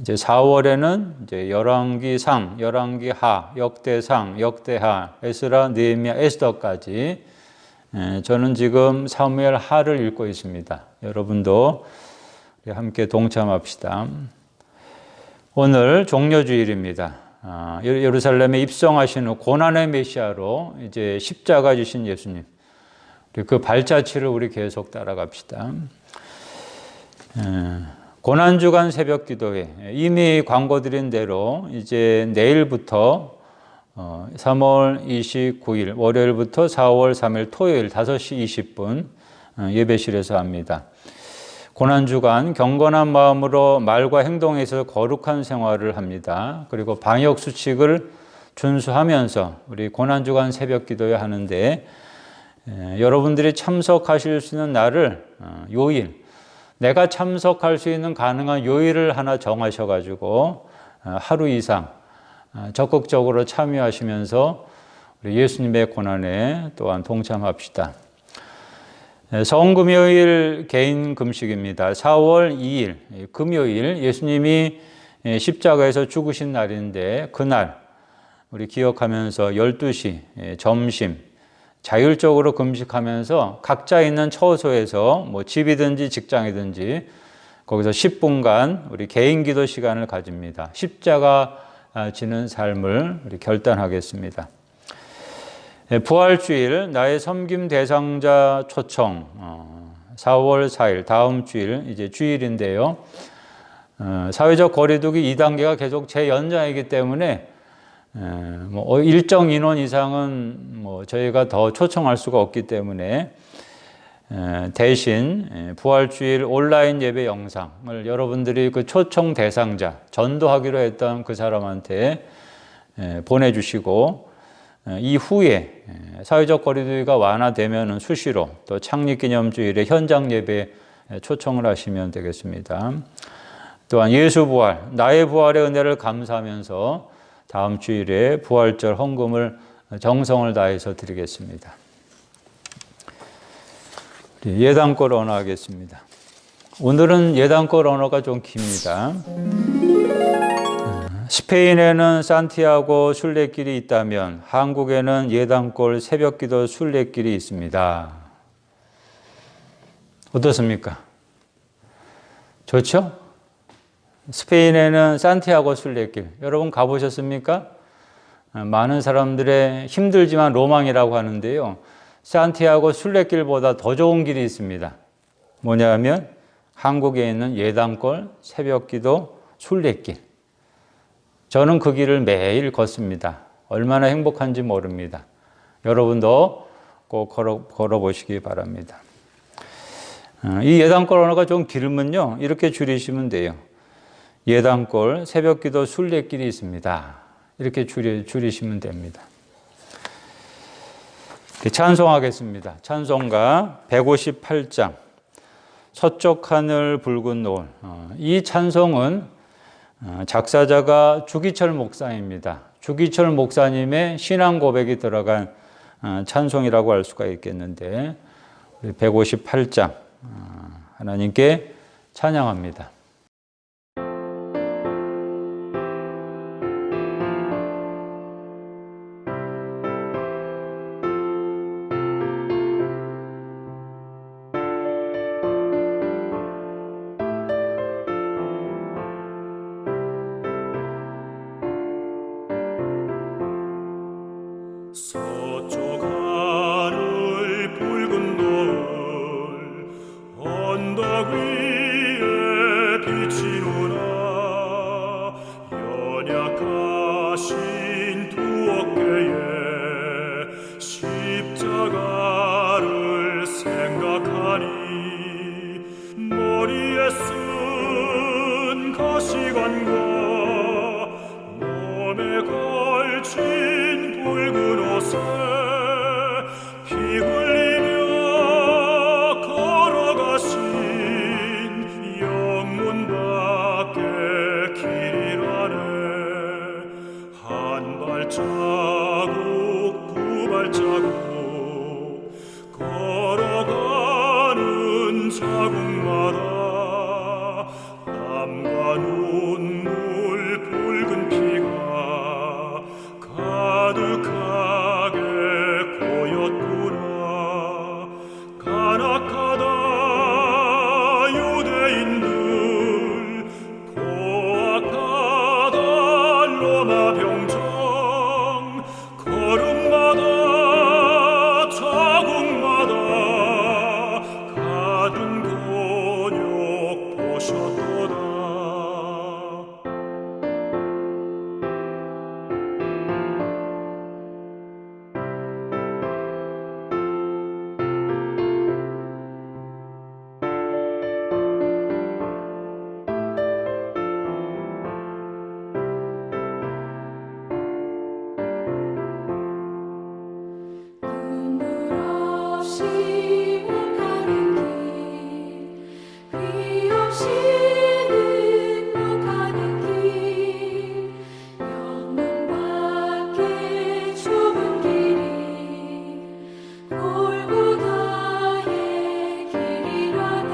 이제 4월에는 이제 열왕기상, 열왕기하, 역대상, 역대하, 에스라, 느헤미야, 에스더까지 저는 지금 사무엘 하를 읽고 있습니다. 여러분도 함께 동참합시다. 오늘 종려주일입니다. 예루살렘에 입성하신 후 고난의 메시아로 이제 십자가 지신 예수님, 그 발자취를 우리 계속 따라갑시다. 고난주간 새벽 기도회 이미 광고드린 대로 이제 내일부터 3월 29일 월요일부터 4월 3일 토요일 5시 20분 예배실에서 합니다. 고난주간 경건한 마음으로 말과 행동에 있어서 거룩한 생활을 합니다. 그리고 방역 수칙을 준수하면서 우리 고난주간 새벽 기도회 하는데 여러분들이 참석하실 수 있는 날을 요일 내가 참석할 수 있는 가능한 요일을 하나 정하셔가지고 하루 이상 적극적으로 참여하시면서 우리 예수님의 고난에 또한 동참합시다. 성금요일 개인 금식입니다. 4월 2일 금요일 예수님이 십자가에서 죽으신 날인데 그날 우리 기억하면서 12시 점심 자율적으로 금식하면서 각자 있는 처소에서 뭐 집이든지 직장이든지 거기서 10분간 우리 개인 기도 시간을 가집니다. 십자가 지는 삶을 우리 결단하겠습니다. 부활주일 나의 섬김 대상자 초청 4월 4일 다음 주일 이제 주일인데요. 사회적 거리두기 2단계가 계속 재연장이기 때문에 뭐 일정 인원 이상은 뭐 저희가 더 초청할 수가 없기 때문에 대신 부활주일 온라인 예배 영상을 여러분들이 그 초청 대상자 전도하기로 했던 그 사람한테 보내주시고 이후에 사회적 거리두기가 완화되면 수시로 또 창립기념주일에 현장 예배에 초청을 하시면 되겠습니다. 또한 예수 부활, 나의 부활의 은혜를 감사하면서 다음 주일에 부활절 헌금을 정성을 다해서 드리겠습니다. 예단골 언어 하겠습니다. 오늘은 예단골 언어가 좀 깁니다. 스페인에는 산티아고 순례길이 있다면 한국에는 예단골 새벽기도 순례길이 있습니다. 어떻습니까? 좋죠? 스페인에는 산티아고 순례길, 여러분 가보셨습니까? 많은 사람들의 힘들지만 로망이라고 하는데요. 산티아고 순례길보다 더 좋은 길이 있습니다. 뭐냐면 한국에 있는 예단골 새벽기도 순례길. 저는 그 길을 매일 걷습니다. 얼마나 행복한지 모릅니다. 여러분도 꼭 걸어보시기 바랍니다. 이 예단골 언어가 좀 길면요, 이렇게 줄이시면 돼요. 예단골 새벽기도 순례길이 있습니다. 이렇게 줄이시면 됩니다. 찬송하겠습니다. 찬송가 158장 서쪽 하늘 붉은 노을. 이 찬송은 작사자가 주기철 목사입니다. 주기철 목사님의 신앙 고백이 들어간 찬송이라고 할 수가 있겠는데 158장 하나님께 찬양합니다. 서쪽 하늘 붉은 노을 언덕 위에 비치노라 연약하신 두 어깨에 십자가를 생각하니 머리에 쓴 가시관과 몸에 걸친 붉은 옷에 피 흘리며 걸어가신 영문 밖에 길이라네 한 발자국 두 발자국 걸어가는 자국마다 땀과 눈물 붉은 피가 가득하게 고였구나 간악하다 유대인들 포악하다 로마 병정 걸음마다 자국마다 가둔 곤욕 보셨도다 눈물 없이 못 가는 길, 비 없이는 못 가는 길, 영문 밖에 좁은 길이 골고다의 길이라네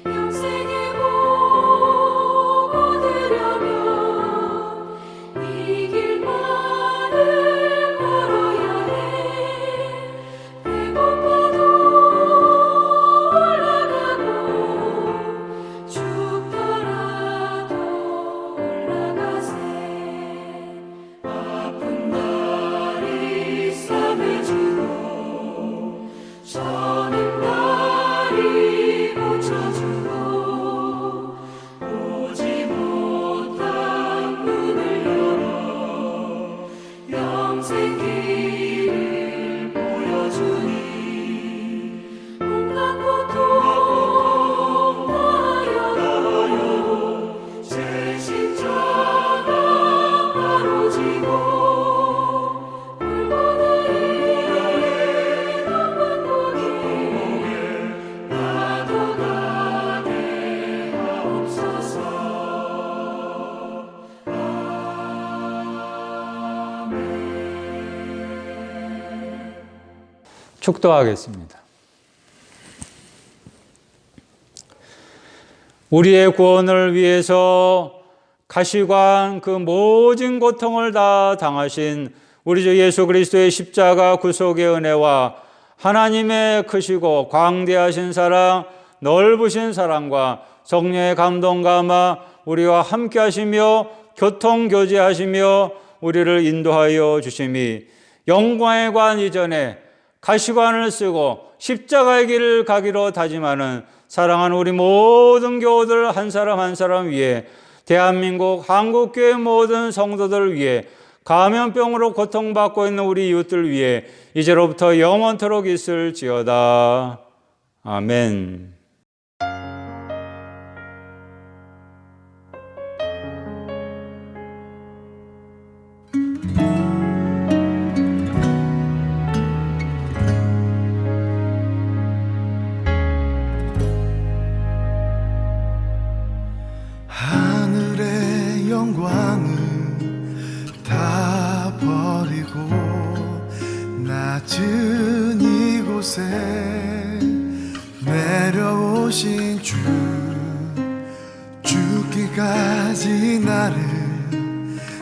영생에 보고 들려면 이 길만을 걸어야 해 배고파도 올라가고 축도하겠습니다. 우리의 구원을 위해서 가시관 그 모진 고통을 다 당하신 우리 주 예수 그리스도의 십자가 구속의 은혜와 하나님의 크시고 광대하신 사랑, 넓으신 사랑과 성령의 감동 감화 우리와 함께 하시며 교통교제하시며 우리를 인도하여 주심이 영광의 관 이전에 가시관을 쓰고 십자가의 길을 가기로 다짐하는 사랑하는 우리 모든 교우들 한 사람 한 사람 위해 대한민국 한국교회 모든 성도들 위해 감염병으로 고통받고 있는 우리 이웃들 위해 이제로부터 영원토록 있을지어다. 아멘. 하늘의 영광을 다 버리고 낮은 이곳에 내려오신 주, 죽기까지 나를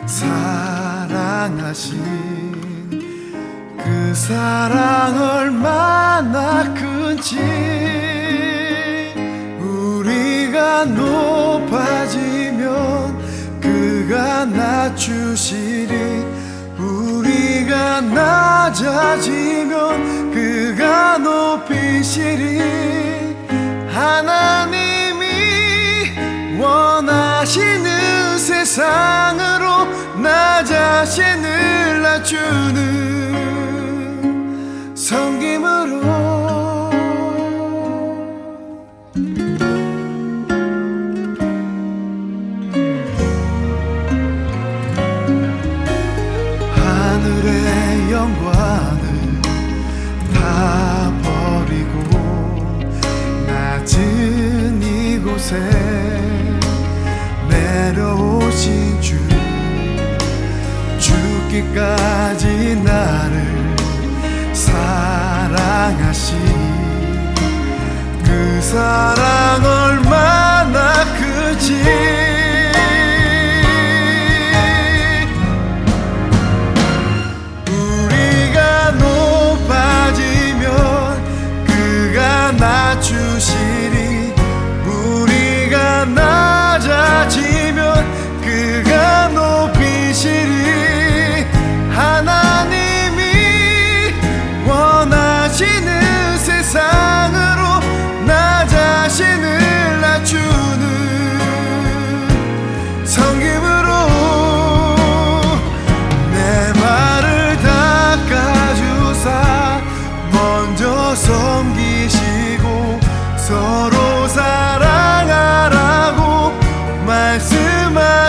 사랑하신 그 사랑 얼마나 큰지 우리가 높아지면 그가 낮추시리 우리가 낮아지면 그가 높이시리 하나님이 원하시는 세상으로 나 자신을 낮추는 섬김으로 하늘의 영광을 다 버리고 낮은 이곳에 내려오신 주 죽기까지 나를 사랑하신 그 사랑 얼마나 크지 낮추시리 우리가 낮아지면 그가 높이시리 하나님이 원하시는 세상으로 나 자신을 낮추는 섬김으로 내 발을 닦아주사 먼저 섬기시고 서로 사랑하라고 말씀하시었네